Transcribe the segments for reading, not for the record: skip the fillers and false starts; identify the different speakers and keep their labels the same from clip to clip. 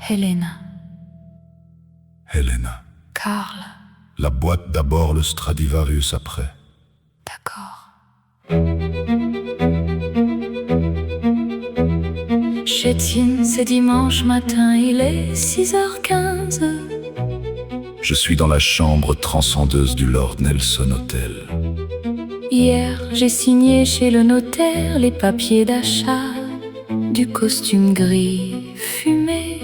Speaker 1: Helena.
Speaker 2: Helena.
Speaker 1: Karl.
Speaker 2: La boîte d'abord, le Stradivarius après.
Speaker 1: D'accord. Ch'Étienne, c'est dimanche matin, il est 6h15.
Speaker 2: Je suis dans la chambre transcendeuse du Lord Nelson Hotel.
Speaker 1: Hier, j'ai signé chez le notaire les papiers d'achat du costume gris fumé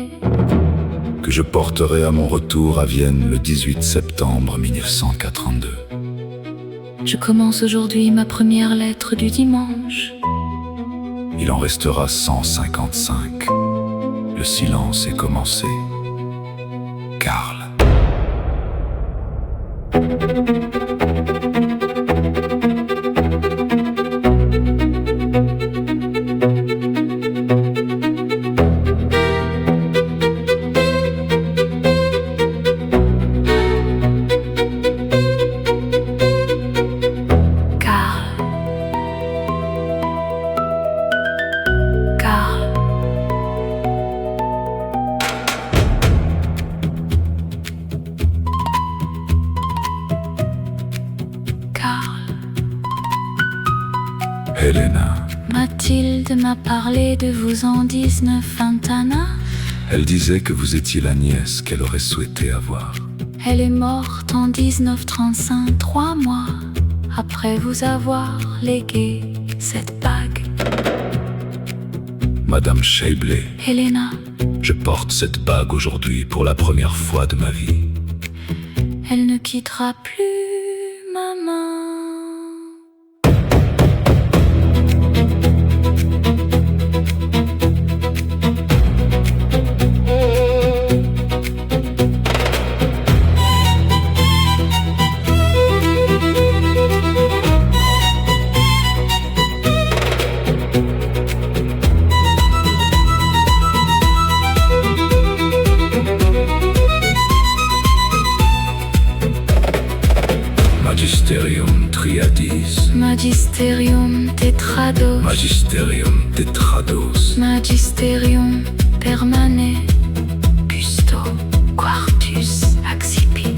Speaker 2: Que je porterai à mon retour à Vienne le 18 septembre 1942.
Speaker 1: Je commence aujourd'hui ma première lettre du dimanche.
Speaker 2: Il en restera 155. Le silence est commencé. Karl. Helena.
Speaker 1: Mathilde m'a parlé de vous en 1921.
Speaker 2: Elle disait que vous étiez la nièce qu'elle aurait souhaité avoir.
Speaker 1: Elle est morte en 1935, 3 mois après vous avoir légué cette bague.
Speaker 2: Madame Scheibley,
Speaker 1: Helena,
Speaker 2: je porte cette bague aujourd'hui pour la première fois de ma vie.
Speaker 1: elle ne quittera plus ma main.
Speaker 2: Magisterium triadis.
Speaker 1: Magisterium tetrados.
Speaker 2: Magisterium tetrados.
Speaker 1: Magisterium permane. Busto quartus accipit.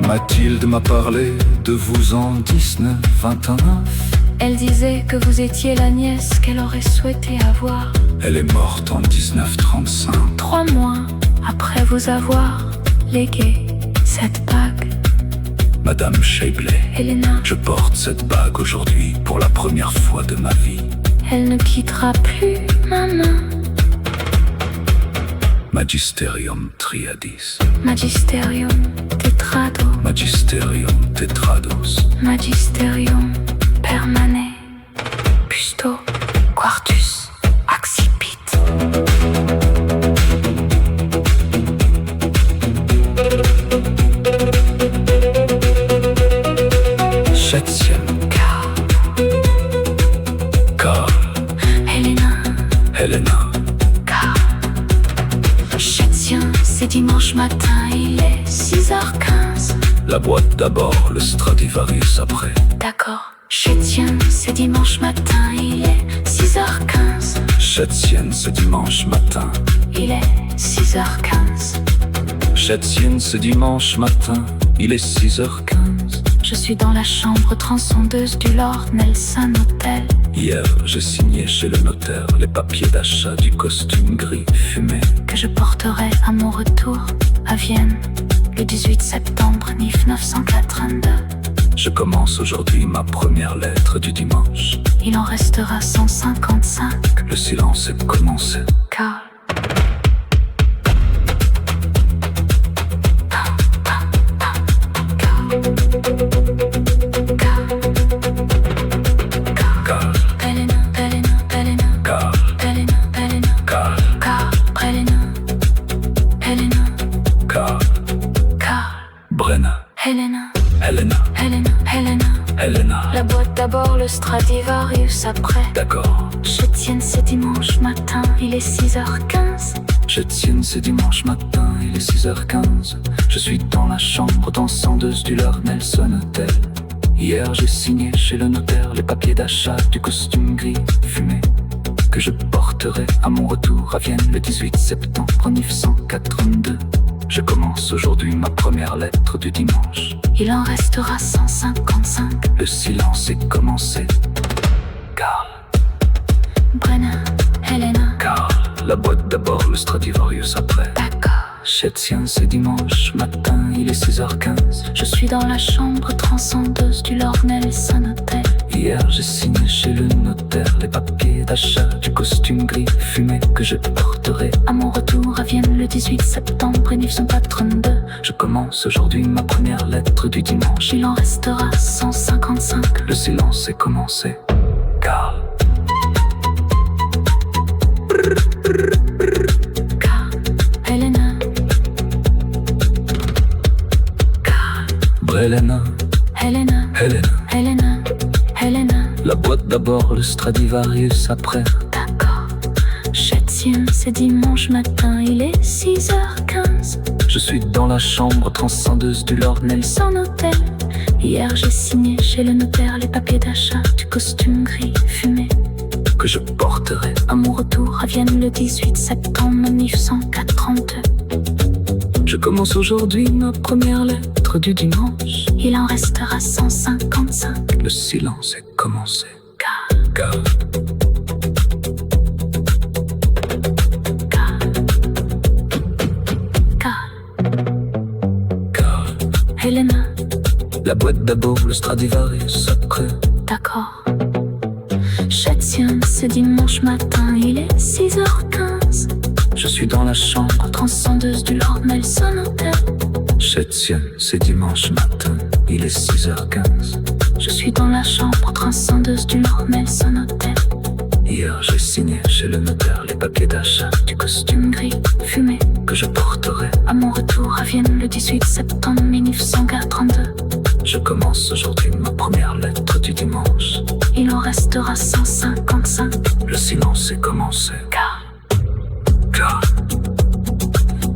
Speaker 2: Mathilde m'a parlé de vous en 1929.
Speaker 1: Elle disait que vous étiez la nièce qu'elle aurait souhaité avoir.
Speaker 2: Elle est morte en 1935.
Speaker 1: 3 mois après vous avoir légué cette bague.
Speaker 2: Madame Scheibley,
Speaker 1: Helena,
Speaker 2: je porte cette bague aujourd'hui pour la première fois de ma vie.
Speaker 1: elle ne quittera plus ma main.
Speaker 2: Magisterium triadis.
Speaker 1: Magisterium tetrados.
Speaker 2: Magisterium tetrados.
Speaker 1: Magisterium permane. Busto quartus accipit.
Speaker 2: Septième. Karl.
Speaker 1: Helena,
Speaker 2: Helena.
Speaker 1: Ch'Étienne, c'est dimanche matin, il est 6h15.
Speaker 2: La boîte d'abord, le Stradivarius après.
Speaker 1: D'accord. Ch'Étienne, c'est dimanche matin, il est 6h15.
Speaker 2: Ch'Étienne, ce dimanche matin.
Speaker 1: Il est 6h15.
Speaker 2: Ch'Étienne, ce dimanche matin. Il est 6h15.
Speaker 1: Je suis dans la chambre transcendeuse du Lord Nelson Hotel.
Speaker 2: Hier, j'ai signé chez le notaire les papiers d'achat du costume gris fumé
Speaker 1: Que je porterai à mon retour à Vienne le 18 septembre 1942.
Speaker 2: Je commence aujourd'hui ma première lettre du dimanche.
Speaker 1: Il en restera 155.
Speaker 2: Le silence est commencé.
Speaker 1: Karl. d'abord le Stradivarius après.
Speaker 2: D'accord.
Speaker 1: Je tiens, c'est dimanche matin, il est 6h15.
Speaker 2: Je tiens, c'est dimanche matin, il est 6h15. Je suis dans la chambre dansandeuse du Lord Nelson Hotel. Hier j'ai signé chez le notaire les papiers d'achat du costume gris fumé que je porterai à mon retour à Vienne le 18 septembre 1982. Je commence aujourd'hui ma première lettre du dimanche.
Speaker 1: Il en restera 155.
Speaker 2: Le silence est commencé. Karl,
Speaker 1: Brenner, Helena.
Speaker 2: Karl, la boîte d'abord, le Stradivarius après.
Speaker 1: D'accord.
Speaker 2: Je tiens, c'est dimanche matin, il est 6h15.
Speaker 1: Je suis dans la chambre transcendeuse du Lord Nelson Hotel.
Speaker 2: Hier j'ai signé chez le notaire les papiers d'achat du costume gris fumé que je porterai
Speaker 1: À mon retour à Vienne le 18 septembre 1982.
Speaker 2: Je commence aujourd'hui ma première lettre du dimanche.
Speaker 1: Il en restera 155.
Speaker 2: Le silence est commencé. Karl,
Speaker 1: Karl, Helena. Karl,
Speaker 2: Brelena,
Speaker 1: Helena,
Speaker 2: Helena.
Speaker 1: Helena, Helena.
Speaker 2: La boîte d'abord, le Stradivarius après.
Speaker 1: D'accord. Je tiens, c'est dimanche matin, il est 6h15.
Speaker 2: Je suis dans la chambre transcendeuse du Lord Nelson.
Speaker 1: Son hôtel. Hier j'ai signé chez le notaire les papiers d'achat du costume gris fumé
Speaker 2: Que je porterai
Speaker 1: à mon retour à Vienne le 18 septembre 1982.
Speaker 2: Je commence aujourd'hui ma première lettre du dimanche.
Speaker 1: Il en restera 155.
Speaker 2: Le silence est commencé.
Speaker 1: Karl,
Speaker 2: Karl,
Speaker 1: Karl, Karl,
Speaker 2: Karl.
Speaker 1: Helena.
Speaker 2: La boîte d'abord, le Stradivarius après.
Speaker 1: D'accord. Je tiens, c'est dimanche matin, il est 6h15.
Speaker 2: Je suis dans la chambre.
Speaker 1: Transcendeuse du Lord Nelson Hotel.
Speaker 2: Je tiens, c'est dimanche matin, il est 6h15.
Speaker 1: Je suis dans la chambre transcendeuse du Lord Nelson Hotel.
Speaker 2: Hier j'ai signé chez le notaire les papiers d'achat
Speaker 1: Du costume gris fumé
Speaker 2: que je porterai.
Speaker 1: à mon retour à Vienne le 18 septembre 1982.
Speaker 2: Je commence aujourd'hui ma première lettre du dimanche.
Speaker 1: Il en restera 155.
Speaker 2: Le silence est commencé.